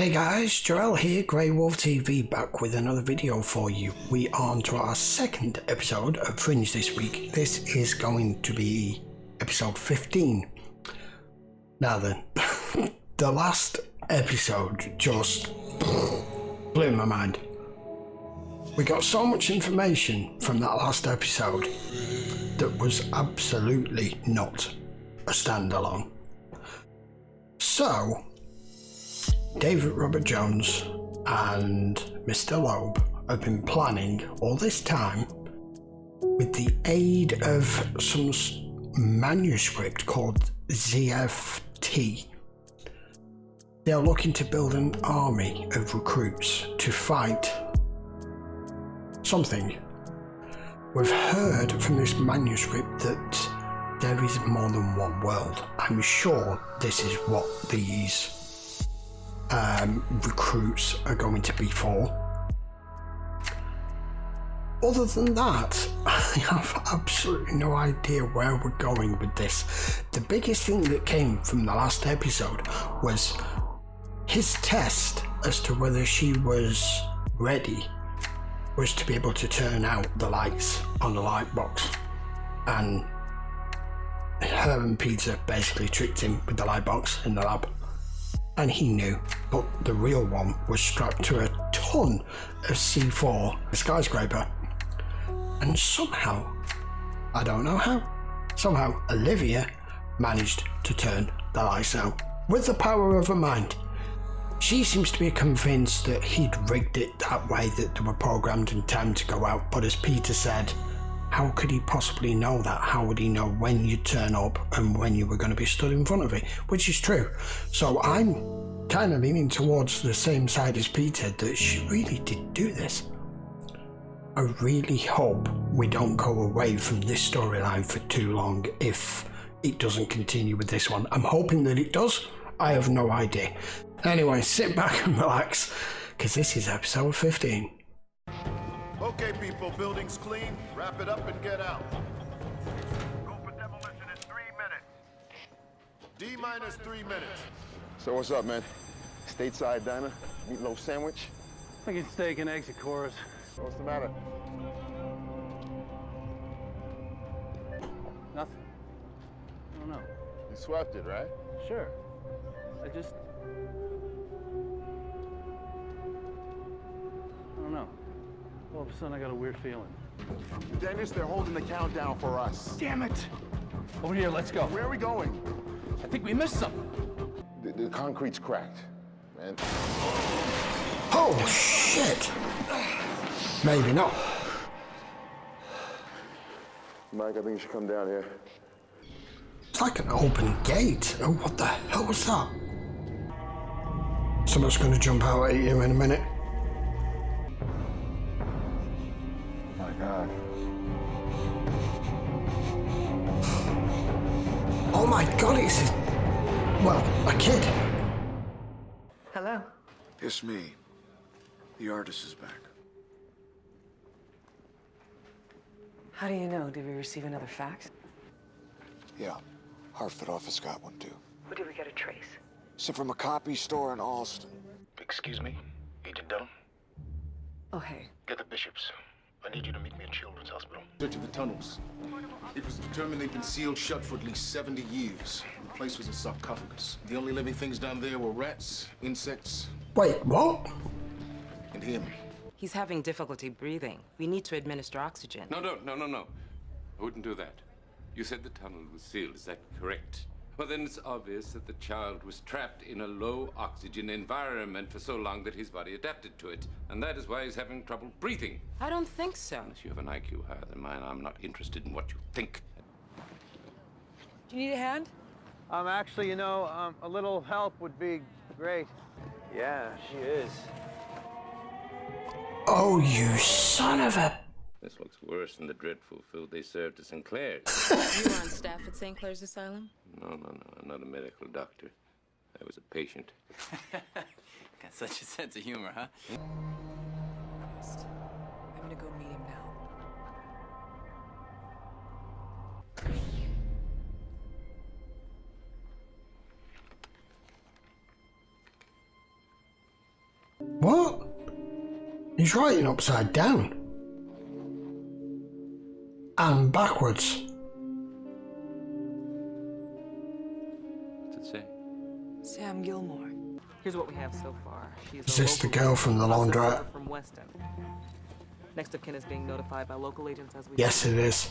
Hey guys, Joel here, GreyWolf TV, back with another video for you. We are on to our second episode of Fringe this week. This is going to be episode 15. Now then, the last episode just blew my mind. We got so much information from that last episode that was absolutely not a standalone. So, David Robert Jones and Mr. Loeb have been planning all this time with the aid of some manuscript called ZFT. They are looking to build an army of recruits to fight something. We've heard from this manuscript that there is more than one world. I'm sure this is what these recruits are going to be for. Other than that, I have absolutely no idea where we're going with this. The biggest thing that came from the last episode was his test as to whether she was ready was to be able to turn out the lights on the light box, and her and Peter basically tricked him with the light box in the lab. And he knew, but the real one was strapped to a ton of C4, a skyscraper. And somehow, I don't know how, somehow Olivia managed to turn the lights out with the power of her mind. She seems to be convinced that he'd rigged it that way, that they were programmed in time to go out. But as Peter said, how could he possibly know that? How would he know when you'd turn up and when you were going to be stood in front of it? Which is true. So I'm kind of leaning towards the same side as Peter, that she really did do this. I really hope we don't go away from this storyline for too long if it doesn't continue with this one. I'm hoping that it does. I have no idea. Anyway, sit back and relax, because this is episode 15. Okay, people, building's clean. Wrap it up and get out. Go for demolition in 3 minutes. D-minus 3 minutes. So what's up, man? Stateside diner? Meatloaf sandwich? I get steak and eggs, of course. What's the matter? Nothing. I don't know. You swept it, right? Sure. I don't know. All of a sudden, I got a weird feeling. Dennis, they're holding the countdown for us. Damn it! Over here, let's go. Where are we going? I think we missed something. The concrete's cracked, man. Oh shit! Maybe not. Mike, I think you should come down here. It's like an open gate. Oh, what the hell was that? Someone's going to jump out at you in a minute. Oh my God. Oh my God, it's a kid. Hello. It's me. The artist is back. How do you know? Did we receive another fax? Yeah. Hartford office got one too. Or did we get a trace? Sent from a copy store in Alston. Excuse me, Agent Dunham? Oh, hey. Get the bishops. I need you to meet me at Children's Hospital. Search of the tunnels. It was determined they'd been sealed shut for at least 70 years. The place was a sarcophagus. The only living things down there were rats, insects, Wait, what? and him. He's having difficulty breathing. We need to administer oxygen. No. I wouldn't do that. You said the tunnel was sealed, is that correct? Well, then it's obvious that the child was trapped in a low-oxygen environment for so long that his body adapted to it. And that is why he's having trouble breathing. I don't think so. Unless you have an IQ higher than mine, I'm not interested in what you think. Do you need a hand? Actually, a little help would be great. Yeah, she is. Oh, you son of a... This looks worse than the dreadful food they served at Sinclair's. You were on staff at St. Clair's Asylum? No, I'm not a medical doctor. I was a patient. Got such a sense of humor, huh? I'm gonna go meet him now. He's writing upside down. And backwards. What's it say? Sam Gilmore. Here's what we have so far. Is this the girl from the laundrette? From Weston. Next of kin is being notified by local agents as we... Yes, it is.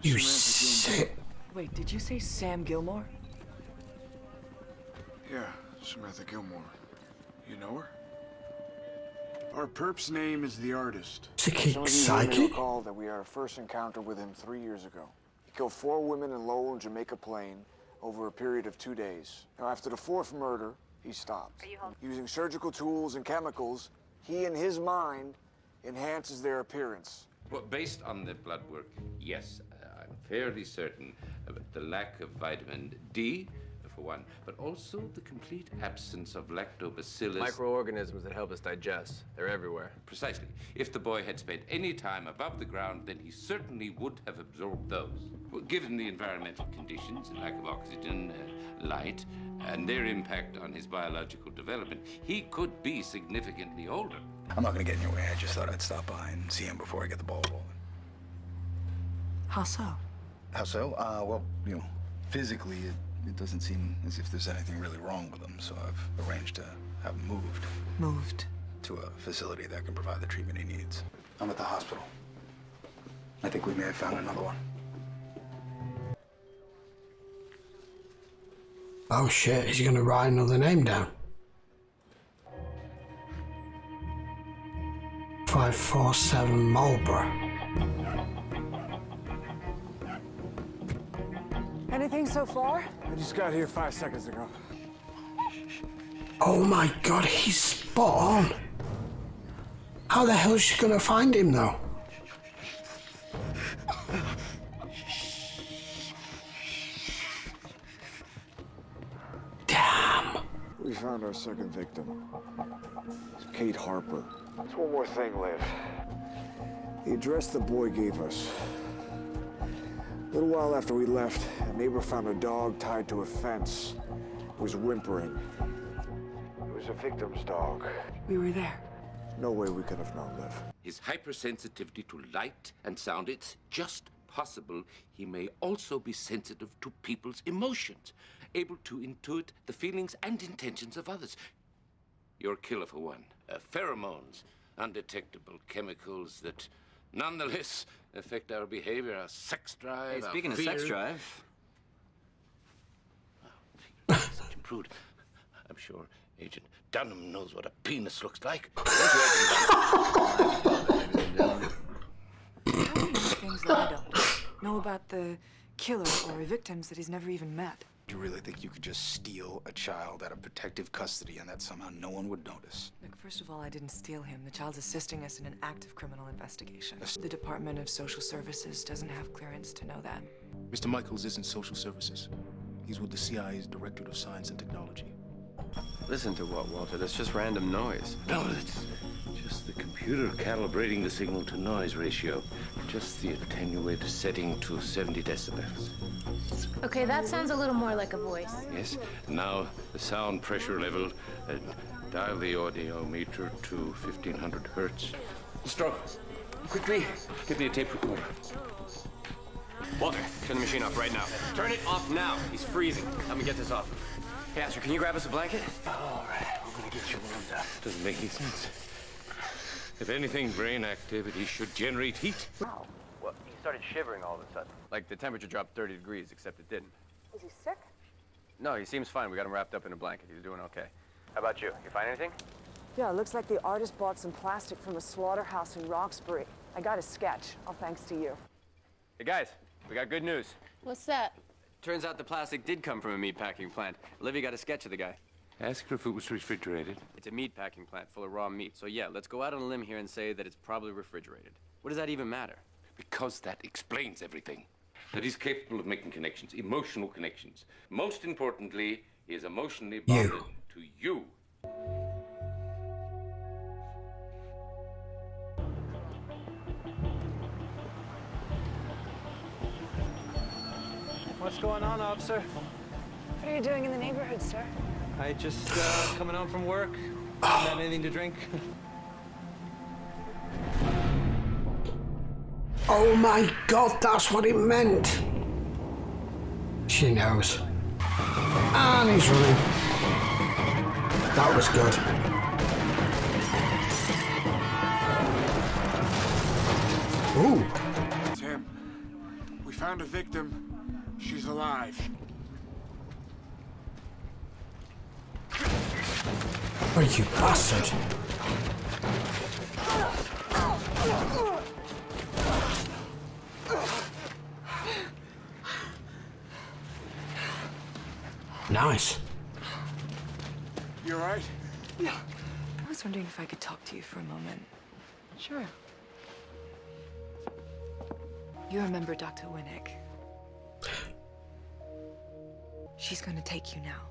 You sick. Wait, did you say Sam Gilmore? Yeah, Samantha Gilmore. You know her? Our perp's name is the Artist. Is it Some of you may psychic? recall that we had our first encounter with him 3 years ago. He killed 4 women in Lowell, Jamaica Plain over a period of 2 days. Now, after the 4th murder, he stopped. Using surgical tools and chemicals, he, in his mind, enhances their appearance. Well, based on the blood work, yes, I'm fairly certain of the lack of vitamin D, for one, but also the complete absence of lactobacillus. Microorganisms that help us digest. They're everywhere. Precisely. If the boy had spent any time above the ground, then he certainly would have absorbed those. Well, given the environmental conditions, lack of oxygen, light, and their impact on his biological development, he could be significantly older. I'm not gonna get in your way. I just thought I'd stop by and see him before I get the ball rolling. How so? How so? Well, you know, physically, it doesn't seem as if there's anything really wrong with him, so I've arranged to have him moved. Moved? To a facility that can provide the treatment he needs. I'm at the hospital. I think we may have found another one. Oh shit, is he gonna write another name down? 547 Marlborough. Anything so far? I just got here 5 seconds ago. Oh my god, he's spot on. How the hell is she gonna find him though? Damn. We found our second victim. It's Kate Harper. There's one more thing, Liv. The address the boy gave us. A little while after we left, a neighbor found a dog tied to a fence. It was whimpering. It was a victim's dog. We were there. No way we could have known, Liv. His hypersensitivity to light and sound, it's just possible he may also be sensitive to people's emotions, able to intuit the feelings and intentions of others. Your killer, for one. Pheromones, undetectable chemicals that nonetheless affect our behavior, our sex drive, Hey, speaking of sex drive... Oh, such a prude. I'm sure Agent Dunham knows what a penis looks like. How do you know things that I don't? Know about the killer or victims that he's never even met? Do you really think you could just steal a child out of protective custody and that somehow no one would notice? Look, first of all, I didn't steal him. The child's assisting us in an active criminal investigation. The Department of Social Services doesn't have clearance to know that. Mr. Michaels isn't social services. He's with the CIA's Directorate of Science and Technology. Listen to what, Walter? That's just random noise. No, it's just the computer calibrating the signal-to-noise ratio. Just the attenuated setting to 70 decibels. Okay, that sounds a little more like a voice. Yes, now the sound pressure level. Dial the audiometer to 1500 hertz. Stroke. Quickly. Give me a tape recorder. Walter, turn the machine off right now. Turn it off now. He's freezing. Let me get this off. Hey, Astrid, can you grab us a blanket? All right, we're gonna get you warmed up. Doesn't make any sense. If anything, brain activity should generate heat. Wow. Well, he started shivering all of a sudden. Like the temperature dropped 30 degrees, except it didn't. Is he sick? No, he seems fine. We got him wrapped up in a blanket. He's doing okay. How about you? You find anything? Yeah, it looks like the artist bought some plastic from a slaughterhouse in Roxbury. I got a sketch, all thanks to you. Hey, guys, we got good news. What's that? Turns out the plastic did come from a meatpacking plant. Olivia got a sketch of the guy. Ask her if it was refrigerated. It's a meatpacking plant full of raw meat. So yeah, let's go out on a limb here and say that it's probably refrigerated. What does that even matter? Because that explains everything. That he's capable of making connections, emotional connections. Most importantly, he is emotionally bonded to you. What's going on, officer? What are you doing in the neighborhood, sir? I just coming home from work. Haven't had anything to drink. Oh my god, that's what it meant. She knows. And he's running. That was good. Ooh. Tim, we found a victim. She's alive. Oh, you bastard. Nice. You alright? Yeah. I was wondering if I could talk to you for a moment. Sure. You remember Dr. Winnick? She's going to take you now.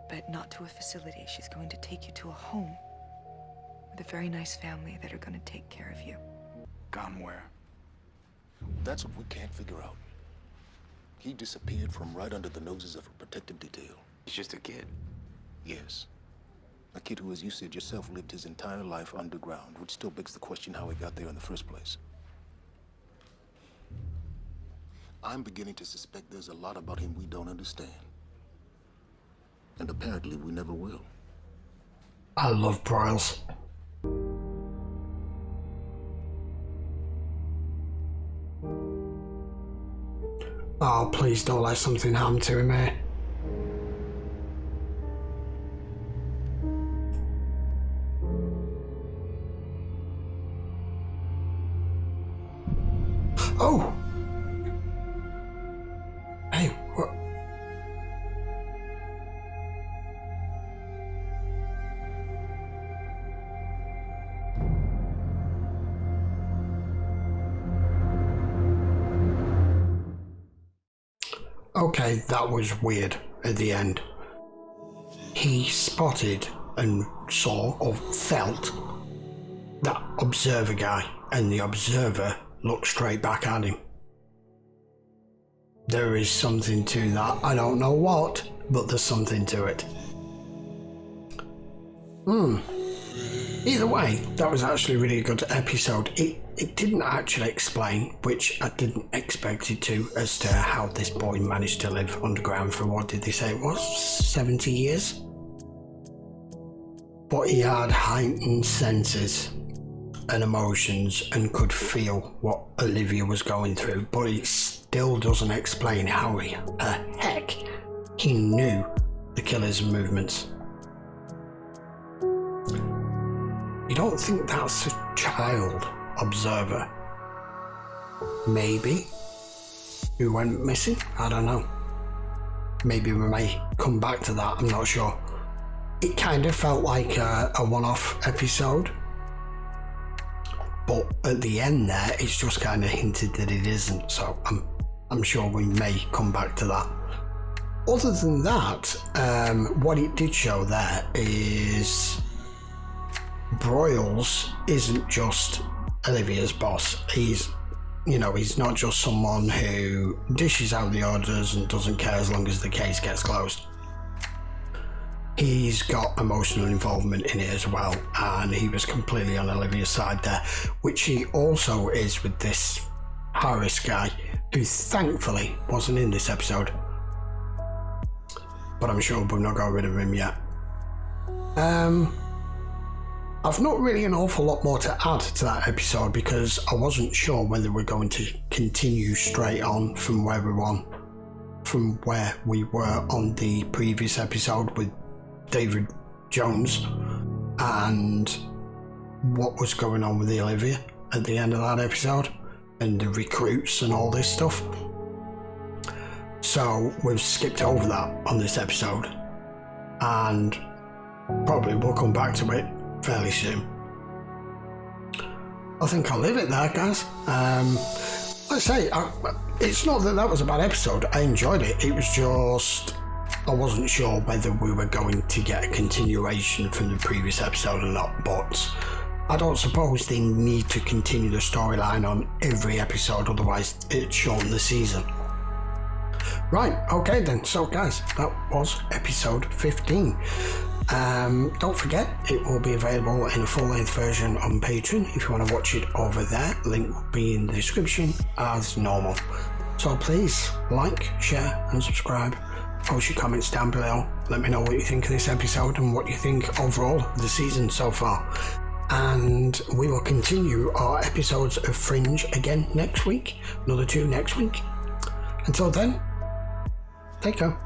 But not to a facility. She's going to take you to a home with a very nice family that are going to take care of you. Gone where? That's what we can't figure out. He disappeared from right under the noses of a protective detail. He's just a kid. Yes. A kid who, as you said yourself, lived his entire life underground, which still begs the question how he got there in the first place. I'm beginning to suspect there's a lot about him we don't understand. And apparently we never will. I love broils. Oh, please don't let something happen to him here. Oh! Hey, what? Okay, that was weird at the end. He spotted and saw or felt that observer guy, and the observer looked straight back at him. There is something to that. I don't know what, but there's something to it. Either way, that was actually a really good episode. It didn't actually explain, which I didn't expect it to, as to how this boy managed to live underground for, what did they say it was, 70 years? But he had heightened senses and emotions and could feel what Olivia was going through, but it still doesn't explain how heck he knew the killer's movements. You don't think that's a child observer? Maybe. Who went missing? I don't know. Maybe we may come back to that, I'm not sure. It kind of felt like a one-off episode. But at the end there, it's just kind of hinted that it isn't, so I'm sure we may come back to that. Other than that, what it did show there is Broyles isn't just Olivia's boss. He's not just someone who dishes out the orders and doesn't care as long as the case gets closed. He's got emotional involvement in it as well, and he was completely on Olivia's side there, which he also is with this Harris guy, who thankfully wasn't in this episode. But I'm sure we've not got rid of him yet. I've not really an awful lot more to add to that episode because I wasn't sure whether we're going to continue straight on from where we were on the previous episode with David Jones and what was going on with the Olivia at the end of that episode and the recruits and all this stuff. So we've skipped over that on this episode and probably we'll come back to it fairly soon. I think I'll leave it there, guys. Let's say it's not that was a bad episode. I enjoyed it. It was just I wasn't sure whether we were going to get a continuation from the previous episode or not, but I don't suppose they need to continue the storyline on every episode, otherwise it'd shorten the season. Right, okay then. So guys, that was episode 15. Don't forget, it will be available in a full-length version on Patreon if you want to watch it over there. Link will be in the description as normal. So please like, share and subscribe. Post your comments down below. Let me know what you think of this episode and what you think overall of the season so far. And we will continue our episodes of Fringe again next week. Another 2 next week. Until then, take care.